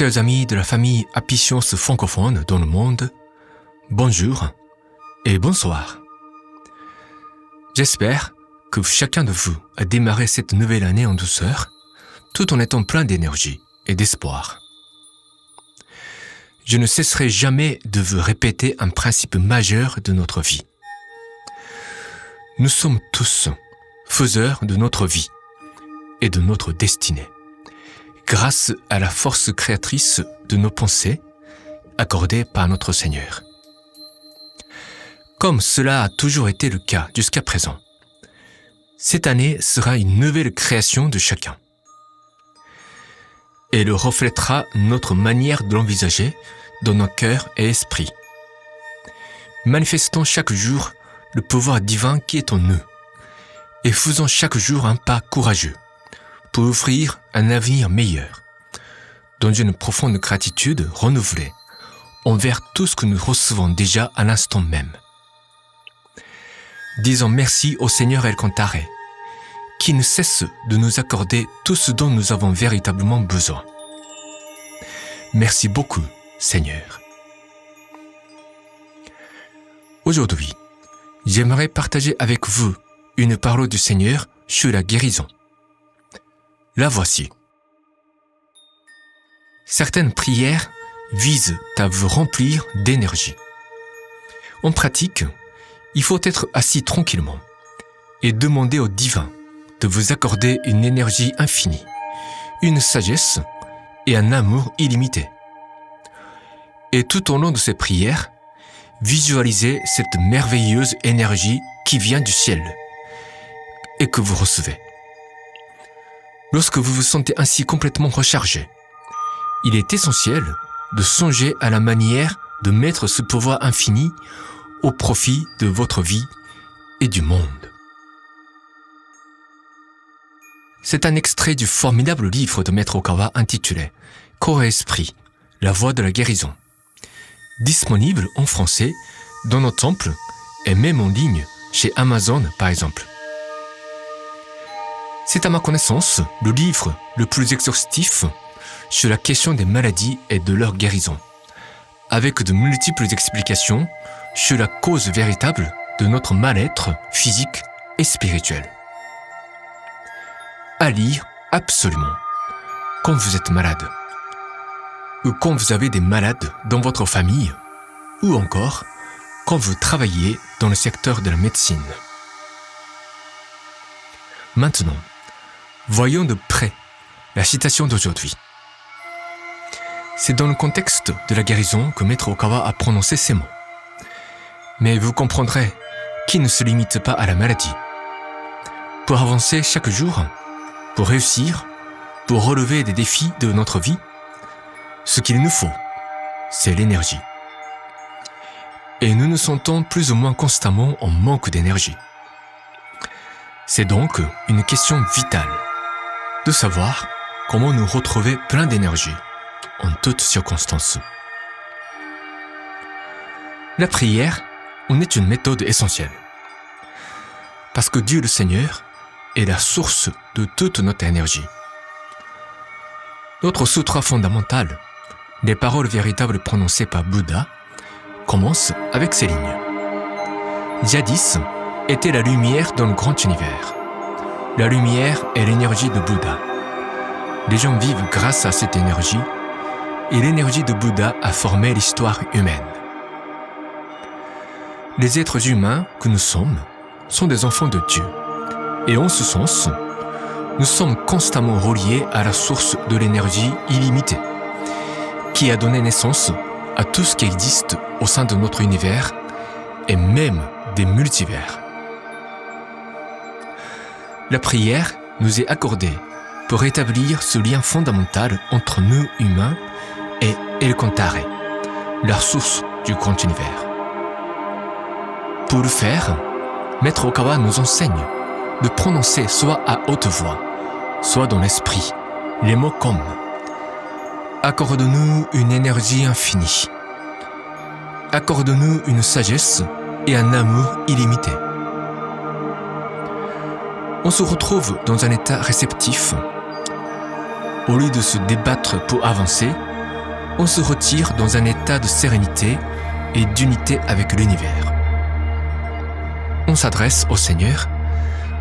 Chers amis de la famille Apicios francophone dans le monde, bonjour et bonsoir. J'espère que chacun de vous a démarré cette nouvelle année en douceur, tout en étant plein d'énergie et d'espoir. Je ne cesserai jamais de vous répéter un principe majeur de notre vie. Nous sommes tous faiseurs de notre vie et de notre destinée, grâce à la force créatrice de nos pensées accordée par notre Seigneur. Comme cela a toujours été le cas jusqu'à présent, cette année sera une nouvelle création de chacun. Elle reflètera notre manière de l'envisager dans nos cœurs et esprits. Manifestons chaque jour le pouvoir divin qui est en nous et faisons chaque jour un pas courageux pour offrir un avenir meilleur, dans une profonde gratitude renouvelée envers tout ce que nous recevons déjà à l'instant même. Disons merci au Seigneur El Contare, qui ne cesse de nous accorder tout ce dont nous avons véritablement besoin. Merci beaucoup, Seigneur. Aujourd'hui, j'aimerais partager avec vous une parole du Seigneur sur la guérison. La voici. Certaines prières visent à vous remplir d'énergie. En pratique, il faut être assis tranquillement et demander au divin de vous accorder une énergie infinie, une sagesse et un amour illimité. Et tout au long de ces prières, visualisez cette merveilleuse énergie qui vient du ciel et que vous recevez. Lorsque vous vous sentez ainsi complètement rechargé, il est essentiel de songer à la manière de mettre ce pouvoir infini au profit de votre vie et du monde. C'est un extrait du formidable livre de Maître Okawa intitulé « Corps et esprit, la voie de la guérison », disponible en français dans nos temples et même en ligne chez Amazon par exemple. C'est à ma connaissance le livre le plus exhaustif sur la question des maladies et de leur guérison, avec de multiples explications sur la cause véritable de notre mal-être physique et spirituel. À lire absolument quand vous êtes malade, ou quand vous avez des malades dans votre famille, ou encore quand vous travaillez dans le secteur de la médecine. Maintenant, voyons de près la citation d'aujourd'hui. C'est dans le contexte de la guérison que Maître Okawa a prononcé ces mots. Mais vous comprendrez qu'il ne se limite pas à la maladie. Pour avancer chaque jour, pour réussir, pour relever des défis de notre vie, ce qu'il nous faut, c'est l'énergie. Et nous nous sentons plus ou moins constamment en manque d'énergie. C'est donc une question vitale de savoir comment nous retrouver plein d'énergie en toutes circonstances. La prière en est une méthode essentielle. Parce que Dieu le Seigneur est la source de toute notre énergie. Notre sutra fondamental, les paroles véritables prononcées par Bouddha, commence avec ces lignes. Jadis était la lumière dans le grand univers. La lumière est l'énergie de Bouddha. Les gens vivent grâce à cette énergie et l'énergie de Bouddha a formé l'histoire humaine. Les êtres humains que nous sommes sont des enfants de Dieu et en ce sens, nous sommes constamment reliés à la source de l'énergie illimitée qui a donné naissance à tout ce qui existe au sein de notre univers et même des multivers. La prière nous est accordée pour établir ce lien fondamental entre nous humains et El Contare, la source du grand univers. Pour le faire, Maître Okawa nous enseigne de prononcer soit à haute voix, soit dans l'esprit, les mots comme « Accorde-nous une énergie infinie »,« Accorde-nous une sagesse et un amour illimité ». On se retrouve dans un état réceptif. Au lieu de se débattre pour avancer, on se retire dans un état de sérénité et d'unité avec l'univers. On s'adresse au Seigneur,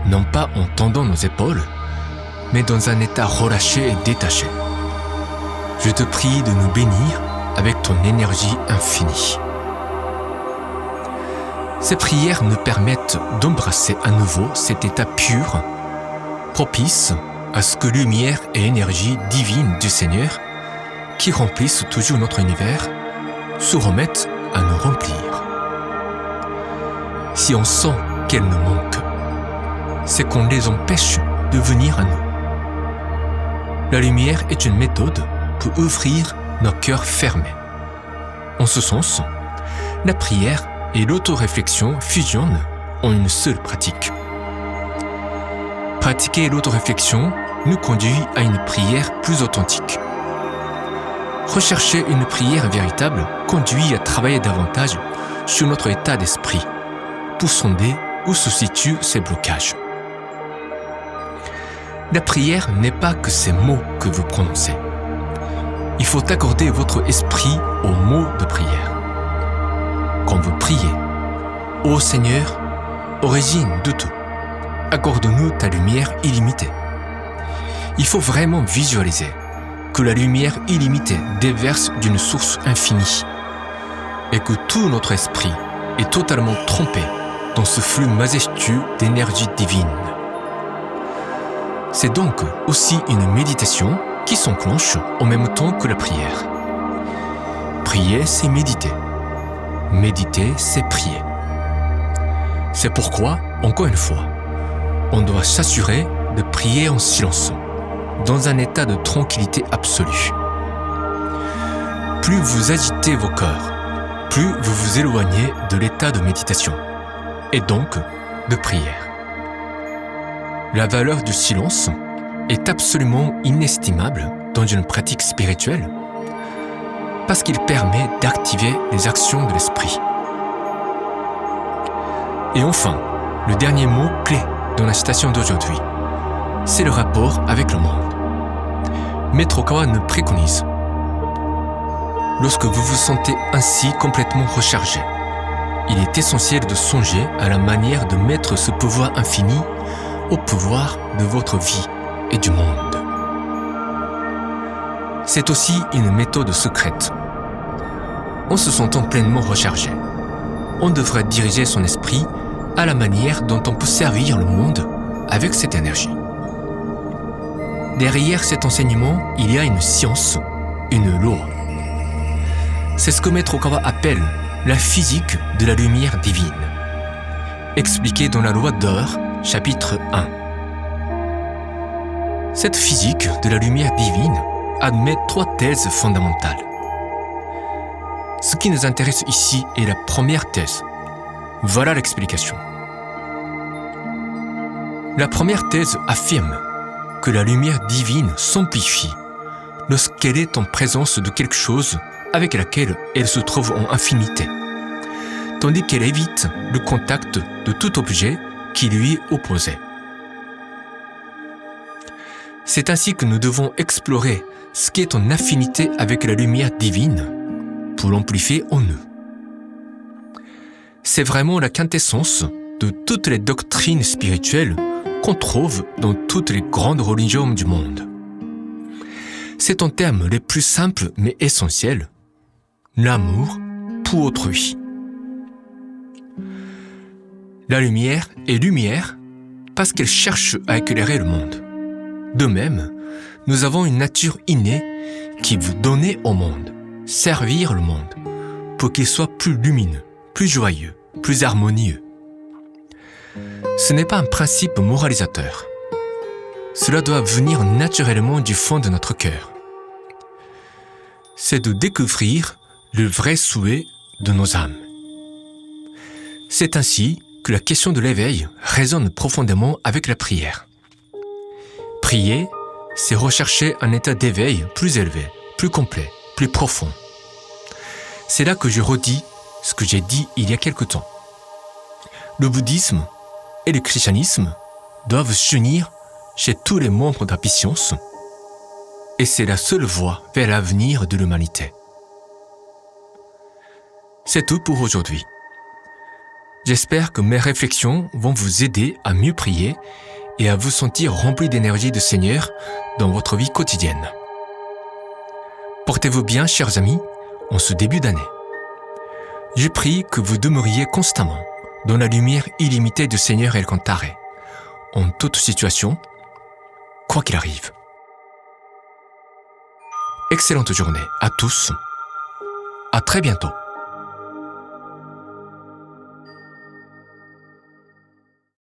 non pas en tendant nos épaules, mais dans un état relâché et détaché. Je te prie de nous bénir avec ton énergie infinie. Ces prières nous permettent d'embrasser à nouveau cet état pur, propice à ce que lumière et énergie divine du Seigneur, qui remplissent toujours notre univers, se remettent à nous remplir. Si on sent qu'elles nous manquent, c'est qu'on les empêche de venir à nous. La lumière est une méthode pour ouvrir nos cœurs fermés. En ce sens, la prière et l'autoréflexion fusionnent en une seule pratique. Pratiquer l'autoréflexion nous conduit à une prière plus authentique. Rechercher une prière véritable conduit à travailler davantage sur notre état d'esprit pour sonder où se situent ces blocages. La prière n'est pas que ces mots que vous prononcez. Il faut accorder votre esprit aux mots de prière. Quand vous priez, ô Seigneur, origine de tout, accorde-nous ta lumière illimitée. Il faut vraiment visualiser que la lumière illimitée déverse d'une source infinie et que tout notre esprit est totalement trempé dans ce flux majestueux d'énergie divine. C'est donc aussi une méditation qui s'enclenche en même temps que la prière. Prier, c'est méditer. Méditer, c'est prier. C'est pourquoi, encore une fois, on doit s'assurer de prier en silence, dans un état de tranquillité absolue. Plus vous agitez vos cœurs, plus vous vous éloignez de l'état de méditation, et donc de prière. La valeur du silence est absolument inestimable dans une pratique spirituelle parce qu'il permet d'activer les actions de l'esprit. Et enfin, le dernier mot clé dans la citation d'aujourd'hui, c'est le rapport avec le monde. Maître Okawa nous préconise: lorsque vous vous sentez ainsi complètement rechargé, il est essentiel de songer à la manière de mettre ce pouvoir infini au pouvoir de votre vie et du monde. C'est aussi une méthode secrète. En se sentant pleinement rechargé, on devrait diriger son esprit à la manière dont on peut servir le monde avec cette énergie. Derrière cet enseignement, il y a une science, une loi. C'est ce que Maître Okawa appelle la physique de la lumière divine, expliquée dans la loi d'or, chapitre 1. Cette physique de la lumière divine admet 3 thèses fondamentales. Ce qui nous intéresse ici est la première thèse. Voilà l'explication. La première thèse affirme que la lumière divine s'amplifie lorsqu'elle est en présence de quelque chose avec laquelle elle se trouve en infinité, tandis qu'elle évite le contact de tout objet qui lui est opposé. C'est ainsi que nous devons explorer ce qui est en affinité avec la lumière divine pour l'amplifier en nous. C'est vraiment la quintessence de toutes les doctrines spirituelles qu'on trouve dans toutes les grandes religions du monde. C'est en termes les plus simples mais essentiels, l'amour pour autrui. La lumière est lumière parce qu'elle cherche à éclairer le monde. De même, nous avons une nature innée qui veut donner au monde, servir le monde, pour qu'il soit plus lumineux, plus joyeux, plus harmonieux. Ce n'est pas un principe moralisateur. Cela doit venir naturellement du fond de notre cœur. C'est de découvrir le vrai souhait de nos âmes. C'est ainsi que la question de l'éveil résonne profondément avec la prière. Prier, c'est rechercher un état d'éveil plus élevé, plus complet, plus profond. C'est là que je redis ce que j'ai dit il y a quelque temps. Le bouddhisme et le christianisme doivent s'unir chez tous les membres de la puissance, et c'est la seule voie vers l'avenir de l'humanité. C'est tout pour aujourd'hui. J'espère que mes réflexions vont vous aider à mieux prier et à vous sentir rempli d'énergie du Seigneur dans votre vie quotidienne. Portez-vous bien, chers amis, en ce début d'année. Je prie que vous demeuriez constamment dans la lumière illimitée du Seigneur El Cantare, en toute situation, quoi qu'il arrive. Excellente journée à tous. À très bientôt.